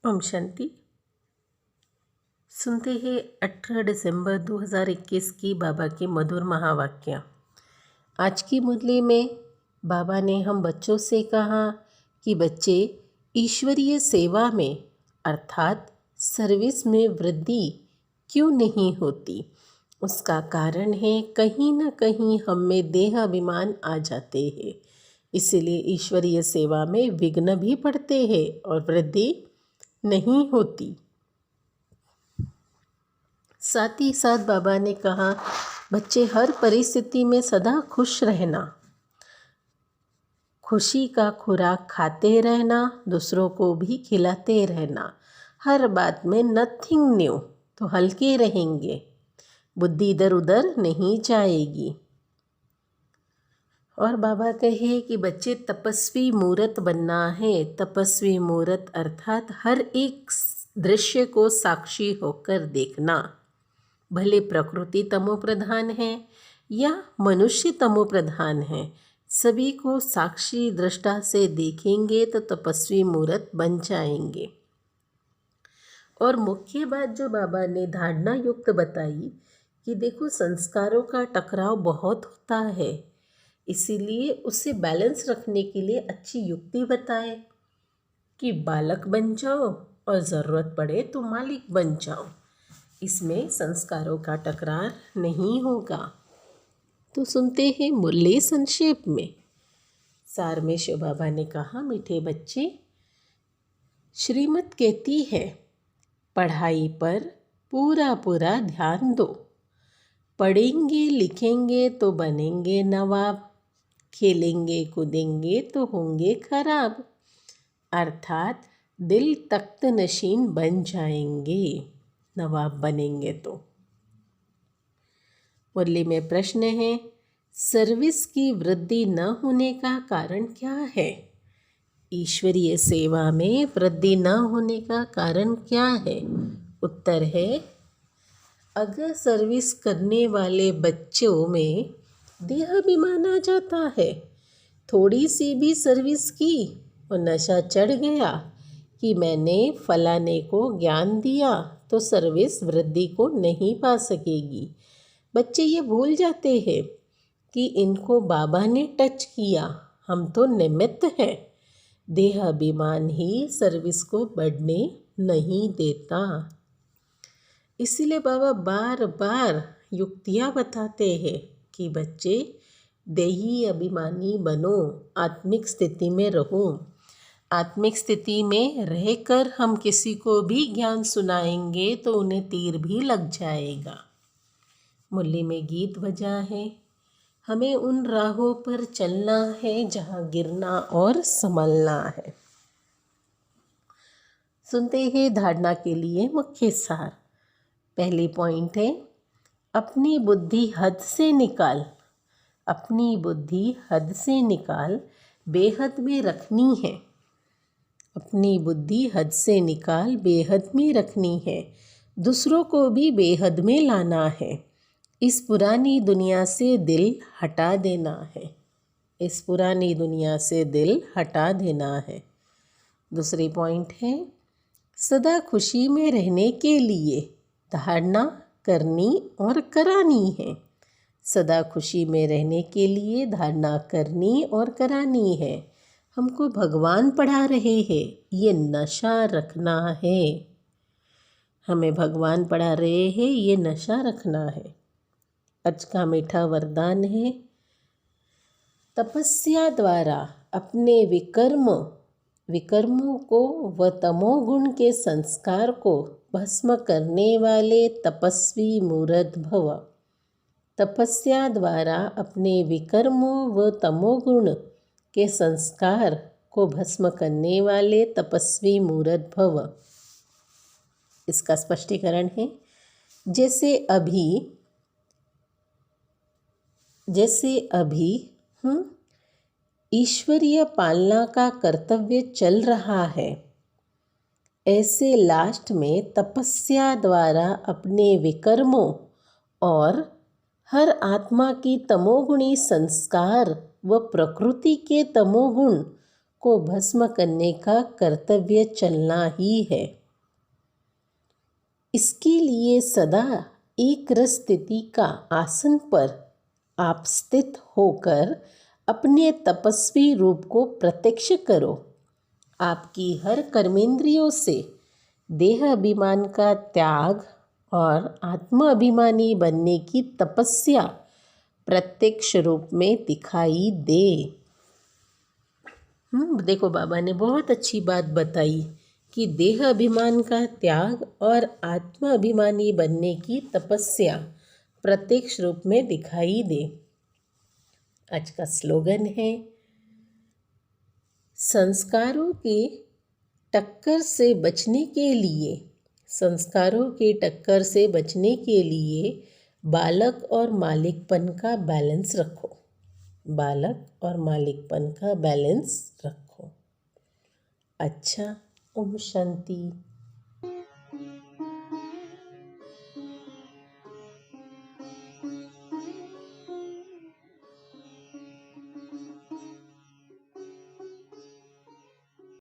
ओम शांति। सुनते हैं 18 दिसंबर 2021 की बाबा के मधुर महावाक्य। आज की मुरली में बाबा ने हम बच्चों से कहा कि बच्चे ईश्वरीय सेवा में अर्थात सर्विस में वृद्धि क्यों नहीं होती। उसका कारण है कहीं न कहीं हम में देह अभिमान आ जाते हैं, इसीलिए ईश्वरीय सेवा में विघ्न भी पड़ते हैं और वृद्धि नहीं होती। साथ ही साथ बाबा ने कहा बच्चे हर परिस्थिति में सदा खुश रहना, खुशी का खुराक खाते रहना, दूसरों को भी खिलाते रहना, हर बात में नथिंग न्यू, तो हल्के रहेंगे, बुद्धि इधर उधर नहीं जाएगी। और बाबा कहे कि बच्चे तपस्वी मूर्त बनना है। तपस्वी मूर्त अर्थात हर एक दृश्य को साक्षी होकर देखना, भले प्रकृति तमो प्रधान है या मनुष्य तमो प्रधान है, सभी को साक्षी दृष्टा से देखेंगे तो तपस्वी मूर्त बन जाएंगे। और मुख्य बात जो बाबा ने धारणा युक्त बताई कि देखो संस्कारों का टकराव बहुत होता है, इसीलिए उसे बैलेंस रखने के लिए अच्छी युक्ति बताए कि बालक बन जाओ और ज़रूरत पड़े तो मालिक बन जाओ, इसमें संस्कारों का टकरार नहीं होगा। तो सुनते हैं मुरली संक्षेप में। सार में शिव बाबा ने कहा, मीठे बच्चे, श्रीमत कहती है पढ़ाई पर पूरा पूरा ध्यान दो, पढ़ेंगे लिखेंगे तो बनेंगे नवाब, खेलेंगे कूदेंगे तो होंगे खराब, अर्थात दिल तख्त नशीन बन जाएंगे नवाब बनेंगे तो। मुरली में प्रश्न है, सर्विस की वृद्धि न होने का कारण क्या है। ईश्वरीय सेवा में वृद्धि न होने का कारण क्या है। उत्तर है, अगर सर्विस करने वाले बच्चों में देहाभिमान आ जाता है, थोड़ी सी भी सर्विस की और नशा चढ़ गया कि मैंने फलाने को ज्ञान दिया, तो सर्विस वृद्धि को नहीं पा सकेगी। बच्चे ये भूल जाते हैं कि इनको बाबा ने टच किया, हम तो निमित्त हैं। देहाभिमान ही सर्विस को बढ़ने नहीं देता। इसीलिए बाबा बार बार युक्तियाँ बताते हैं कि बच्चे देही अभिमानी बनो, आत्मिक स्थिति में रहो। आत्मिक स्थिति में रहकर हम किसी को भी ज्ञान सुनाएंगे तो उन्हें तीर भी लग जाएगा। मुरली में गीत बजा है, हमें उन राहों पर चलना है जहाँ गिरना और संभलना है। सुनते हैं धारणा के लिए मुख्य सार। पहली पॉइंट है, अपनी बुद्धि हद से निकाल। अपनी बुद्धि हद से निकाल, बेहद में रखनी है। अपनी बुद्धि हद से निकाल, बेहद में रखनी है। दूसरों को भी बेहद में लाना है। इस पुरानी दुनिया से दिल हटा देना है। इस पुरानी दुनिया से दिल हटा देना है। दूसरी पॉइंट है, सदा खुशी में रहने के लिए धारणा करनी और करानी है। सदा खुशी में रहने के लिए धारणा करनी और करानी है। हमको भगवान पढ़ा रहे हैं, ये नशा रखना है। हमें भगवान पढ़ा रहे हैं, ये नशा रखना है। आज का मीठा वरदान है, तपस्या द्वारा अपने विकर्मों को व तमोगुण के संस्कार को भस्म करने वाले तपस्वी मूर्त भव। तपस्या द्वारा अपने विकर्मों व तमोगुण के संस्कार को भस्म करने वाले तपस्वी मूर्त भव। इसका स्पष्टीकरण है, जैसे अभी ईश्वरीय पालना का कर्तव्य चल रहा है, ऐसे लास्ट में तपस्या द्वारा अपने विकर्मों और हर आत्मा की तमोगुणी संस्कार व प्रकृति के तमोगुण को भस्म करने का कर्तव्य चलना ही है। इसके लिए सदा एक रस स्थिति का आसन पर आप स्थित होकर अपने तपस्वी रूप को प्रत्यक्ष करो। आपकी हर कर्मेंद्रियों से देह अभिमान का त्याग और आत्म अभिमानी बनने की तपस्या प्रत्यक्ष रूप में दिखाई दे। देखो बाबा ने बहुत अच्छी बात बताई कि देह अभिमान का त्याग और आत्म अभिमानी बनने की तपस्या प्रत्यक्ष रूप में दिखाई दे। आज का स्लोगन है, संस्कारों के टक्कर से बचने के लिए, संस्कारों के टक्कर से बचने के लिए बालक और मालिकपन का बैलेंस रखो। बालक और मालिकपन का बैलेंस रखो। अच्छा, ओम शांति।